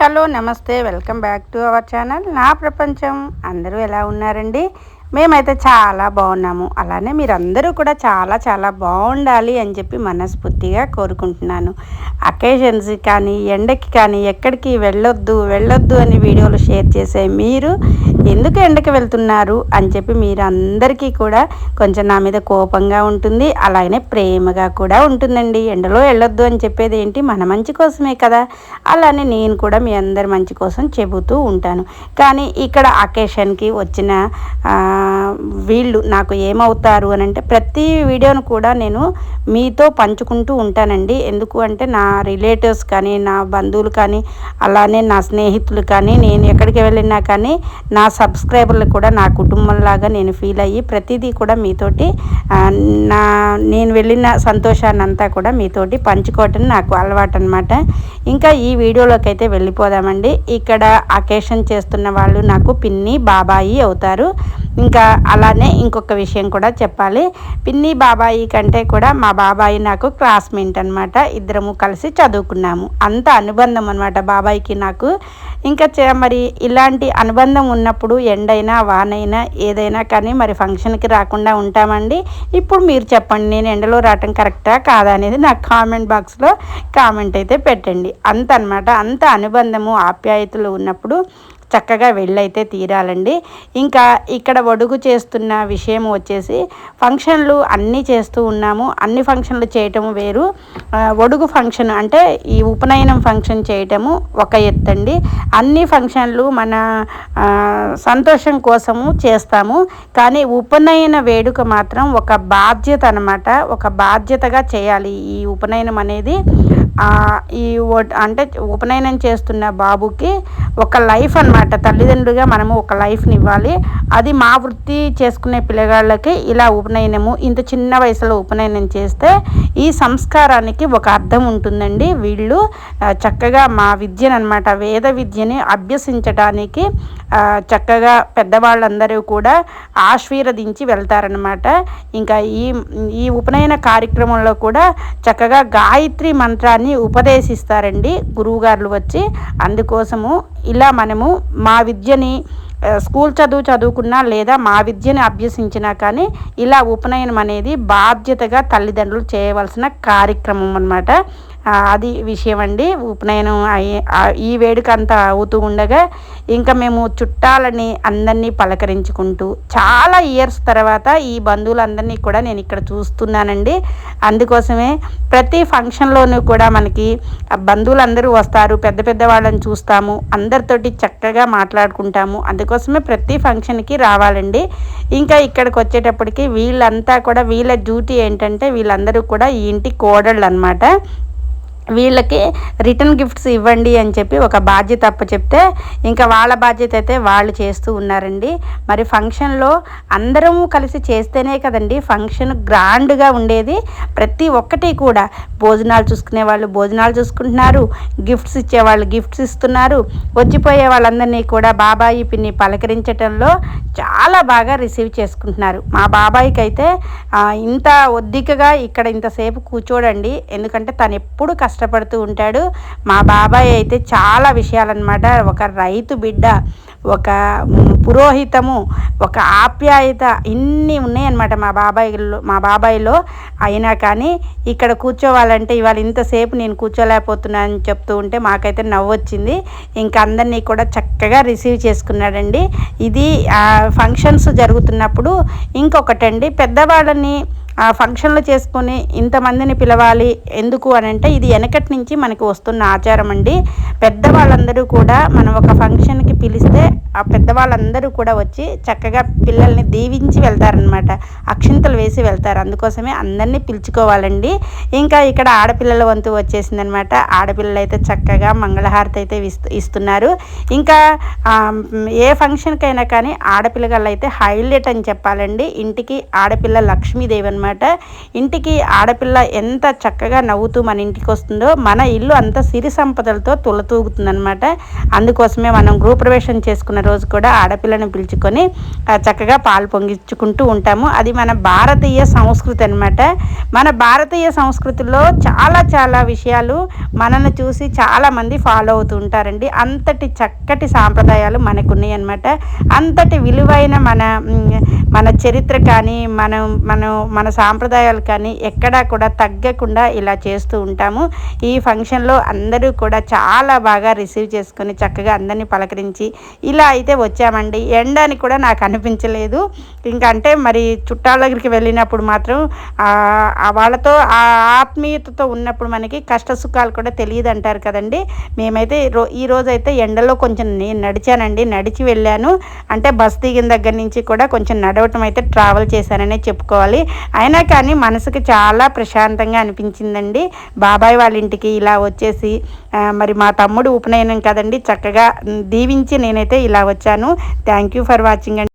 Hi hello నమస్తే welcome back to our channel నా ప్రపంచం. అందరూ ఎలా ఉన్నారండి? మేమైతే చాలా బాగున్నాము. అలానే మీరందరూ కూడా చాలా చాలా బాగుండాలి అని చెప్పి మనస్ఫూర్తిగా కోరుకుంటున్నాను. అకేషన్స్ కానీ ఎండకి కానీ ఎక్కడికి వెళ్ళొద్దు అని వీడియోలు షేర్ చేసే మీరు ఎందుకు ఎండకి వెళ్తున్నారు అని చెప్పి మీరు అందరికీ కూడా కొంచెం నా మీద కోపంగా ఉంటుంది, అలాగనే ప్రేమగా కూడా ఉంటుందండి. ఎండలో వెళ్ళొద్దు అని చెప్పేది ఏంటి, మన మంచి కోసమే కదా. అలానే నేను కూడా మీ అందరి మంచి కోసం చెబుతూ ఉంటాను. కానీ ఇక్కడ అకేషన్కి వచ్చిన వీళ్ళు నాకు ఏమవుతారు అని అంటే ప్రతి వీడియోను కూడా నేను మీతో పంచుకుంటూ ఉంటానండి. ఎందుకు అంటే నా రిలేటివ్స్ కానీ నా బంధువులు కానీ అలానే నా స్నేహితులు కానీ నేను ఎక్కడికి వెళ్ళినా కానీ నా సబ్స్క్రైబర్లు కూడా నా కుటుంబంలాగా నేను ఫీల్ అయ్యి ప్రతిదీ కూడా మీతోటి నేను వెళ్ళిన సంతోషాన్ని అంతా కూడా మీతోటి పంచుకోవటం నాకు అలవాటు అనమాట. ఇంకా ఈ వీడియోలోకి అయితే వెళ్ళిపోదామండి. ఇక్కడ అకేషన్ చేస్తున్న వాళ్ళు నాకు పిన్ని బాబాయి అవుతారు. ఇంకా అలానే ఇంకొక విషయం కూడా చెప్పాలి. పిన్ని బాబాయి కంటే కూడా మా బాబాయి నాకు క్లాస్మేట్ అనమాట. ఇద్దరము కలిసి చదువుకున్నాము. అంత అనుబంధం అనమాట బాబాయికి నాకు. ఇంకా మరి ఇలాంటి అనుబంధం ఉన్నప్పుడు ఎండైనా వానైనా ఏదైనా కానీ మరి ఫంక్షన్కి రాకుండా ఉంటామండి. ఇప్పుడు మీరు చెప్పండి, నేను ఎండలో రావటం కరెక్టా కాదా అనేది నాకు కామెంట్ బాక్స్లో కామెంట్ అయితే పెట్టండి. అంత అనమాట, అంత అనుబంధము ఆప్యాయతలు ఉన్నప్పుడు చక్కగా వెళ్ళైతే తీరాలండి. ఇంకా ఇక్కడ ఒడుగు చేస్తున్న విషయం వచ్చేసి ఫంక్షన్లు అన్నీ చేస్తూ ఉన్నాము. అన్ని ఫంక్షన్లు చేయటము వేరు, ఒడుగు ఫంక్షన్ అంటే ఈ ఉపనయనం ఫంక్షన్ చేయటము ఒక ఎత్తండి. అన్ని ఫంక్షన్లు మన సంతోషం కోసము చేస్తాము, కానీ ఉపనయన వేడుక మాత్రం ఒక బాధ్యత అనమాట. ఒక బాధ్యతగా చేయాలి ఈ ఉపనయనం అనేది. అంటే ఉపనయనం చేస్తున్న బాబుకి ఒక లైఫ్ అనమాట. తల్లిదండ్రులుగా మనము ఒక లైఫ్ని ఇవ్వాలి. అది మా వృత్తి చేసుకునే పిల్లగాళ్ళకి ఇలా ఉపనయనము ఇంత చిన్న వయసులో ఉపనయనం చేస్తే ఈ సంస్కారానికి ఒక అర్థం ఉంటుందండి. వీళ్ళు చక్కగా మా విద్యను అనమాట, వేద విద్యని అభ్యసించడానికి చక్కగా పెద్దవాళ్ళందరూ కూడా ఆశీర్వదించి వెళ్తారనమాట. ఇంకా ఈ ఉపనయన కార్యక్రమంలో కూడా చక్కగా గాయత్రి మంత్రాన్ని ఉపదేశిస్తారండి గురువుగారులు వచ్చి. అందుకోసము ఇలా మనము మా విద్యని స్కూల్ చదువుకున్నా లేదా మా విద్యని అభ్యసించినా కానీ ఇలా ఉపనయనం అనేది బాధ్యతగా తల్లిదండ్రులు చేయవలసిన కార్యక్రమం అన్నమాట. అది విషయం అండి. ఉపనయనం ఈ వేడుక అంతా అవుతూ ఉండగా ఇంకా మేము చుట్టాలని అందరినీ పలకరించుకుంటూ చాలా ఇయర్స్ తర్వాత ఈ బంధువులందరినీ కూడా నేను ఇక్కడ చూస్తున్నానండి. అందుకోసమే ప్రతి ఫంక్షన్లోనూ కూడా మనకి బంధువులందరూ వస్తారు, పెద్ద వాళ్ళని చూస్తాము, అందరితోటి చక్కగా మాట్లాడుకుంటాము. అందుకోసమే ప్రతి ఫంక్షన్కి రావాలండి. ఇంకా ఇక్కడికి వచ్చేటప్పటికి వీళ్ళంతా కూడా వీళ్ళ డ్యూటీ ఏంటంటే వీళ్ళందరూ కూడా ఈ ఇంటి కోడళ్ళు అనమాట. వీళ్ళకి రిటర్న్ గిఫ్ట్స్ ఇవ్వండి అని చెప్పి ఒక బాధ్యత చెప్తే ఇంకా వాళ్ళ బాధ్యత అయితే వాళ్ళు చేస్తూ ఉన్నారండి. మరి ఫంక్షన్లో అందరము కలిసి చేస్తేనే కదండి ఫంక్షన్ గ్రాండ్గా ఉండేది. ప్రతి ఒక్కటి కూడా భోజనాలు చూసుకునే వాళ్ళు భోజనాలు చూసుకుంటున్నారు, గిఫ్ట్స్ ఇచ్చేవాళ్ళు గిఫ్ట్స్ ఇస్తున్నారు. వచ్చిపోయే వాళ్ళందరినీ కూడా బాబాయి పిన్ని పలకరించడంలో చాలా బాగా రిసీవ్ చేసుకుంటున్నారు. మా బాబాయికి అయితే ఇంత ఒద్దికగా ఇక్కడ ఇంతసేపు కూర్చోడండి, ఎందుకంటే తను ఎప్పుడు కష్టపడుతూ ఉంటాడు. మా బాబాయ్ అయితే చాలా విషయాలన్నమాట. ఒక రైతు బిడ్డ, ఒక పురోహితము, ఒక ఆప్యాయత ఇన్ని ఉన్నాయన్నమాట మా బాబాయ్లో. అయినా కానీ ఇక్కడ కూర్చోవాలంటే ఇవాళ ఇంతసేపు నేను కూర్చోలేకపోతున్నానని చెప్తూ ఉంటే మాకైతే నవ్వొచ్చింది. ఇంకా అందరినీ కూడా చక్కగా రిసీవ్ చేసుకున్నాడండి. ఇది ఫంక్షన్స్ జరుగుతున్నప్పుడు ఇంకొకటండి, పెద్దవాళ్ళని ఫంక్షన్లు చేసుకొని ఇంతమందిని పిలవాలి ఎందుకు అని అంటే ఇది వెనకటి నుంచి మనకి వస్తున్న ఆచారం అండి. పెద్దవాళ్ళందరూ కూడా మనం ఒక ఫంక్షన్కి పిలిస్తే ఆ పెద్దవాళ్ళందరూ కూడా వచ్చి చక్కగా పిల్లల్ని దీవించి వెళ్తారనమాట, అక్షింతలు వేసి వెళ్తారు. అందుకోసమే అందరినీ పిలుచుకోవాలండి. ఇంకా ఇక్కడ ఆడపిల్లల వంతు వచ్చేసిందనమాట. ఆడపిల్లలు అయితే చక్కగా మంగళహారతి అయితే ఇస్తున్నారు. ఇంకా ఏ ఫంక్షన్కైనా కానీ ఆడపిల్లగాళ్ళు అయితే హైలైట్ అని చెప్పాలండి. ఇంటికి ఆడపిల్ల లక్ష్మీదేవి అనమాట. అనమాట. ఇంటికి ఆడపిల్ల ఎంత చక్కగా నవ్వుతూ మన ఇంటికి వస్తుందో మన ఇల్లు అంత సిరి సంపదలతో తులతూగుతుందనమాట. అందుకోసమే మనం గృహప్రవేశం చేసుకున్న రోజు కూడా ఆడపిల్లను పిలుచుకొని చక్కగా పాలు పొంగించుకుంటూ ఉంటాము. అది మన భారతీయ సంస్కృతి అనమాట. మన భారతీయ సంస్కృతిలో చాలా చాలా విషయాలు మనల్ని చూసి చాలామంది ఫాలో అవుతూ ఉంటారండి. అంతటి చక్కటి సాంప్రదాయాలు మనకు ఉన్నాయి అనమాట. అంతటి విలువైన మన చరిత్ర కానీ మన సాంప్రదాయాలు కానీ ఎక్కడా కూడా తగ్గకుండా ఇలా చేస్తూ ఉంటాము. ఈ ఫంక్షన్లో అందరూ కూడా చాలా బాగా రిసీవ్ చేసుకొని చక్కగా అందరినీ పలకరించి ఇలా అయితే వచ్చామండి. ఎండ అని కూడా నాకు అనిపించలేదు. ఇంకా అంటే మరి చుట్టాల దగ్గరికి వెళ్ళినప్పుడు మాత్రం వాళ్ళతో ఆ ఆత్మీయతతో ఉన్నప్పుడు మనకి కష్ట సుఖాలు కూడా తెలియదు అంటారు కదండి. మేమైతే ఈ రోజైతే ఎండలో కొంచెం నేను నడిచానండి. నడిచి వెళ్ళాను. అంటే బస్ దిగిన దగ్గర నుంచి కూడా కొంచెం నడవటం అయితే ట్రావెల్ చేశాననే చెప్పుకోవాలి. అయినా కానీ మనసుకి చాలా ప్రశాంతంగా అనిపించిందండి. బాబాయ్ వాళ్ళ ఇంటికి ఇలా వచ్చేసి మరి మా తమ్ముడు ఉపనయనం కదండి, చక్కగా దీవించి నేనైతే ఇలా వచ్చాను. థ్యాంక్ యూ ఫర్ వాచింగ్ అండి.